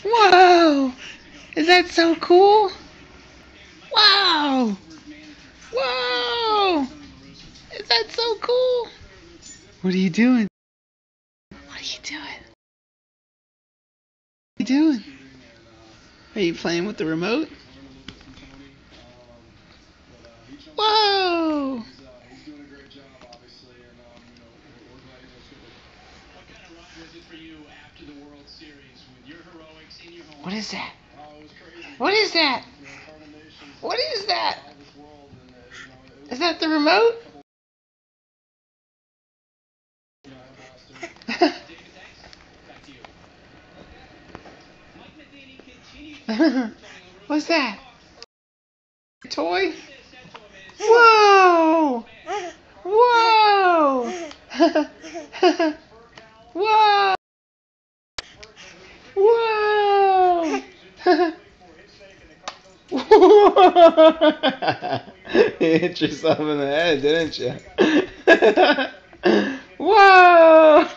Whoa! Is that so cool? Wow! Whoa! Is that so cool? What are you doing? What are you doing? What are you doing? Are you playing with the remote? Whoa! What is that? What is that? What is that? Is that the remote? What's that? A toy? Whoa! Whoa! Whoa! Whoa! You hit yourself in the head, didn't you? Whoa!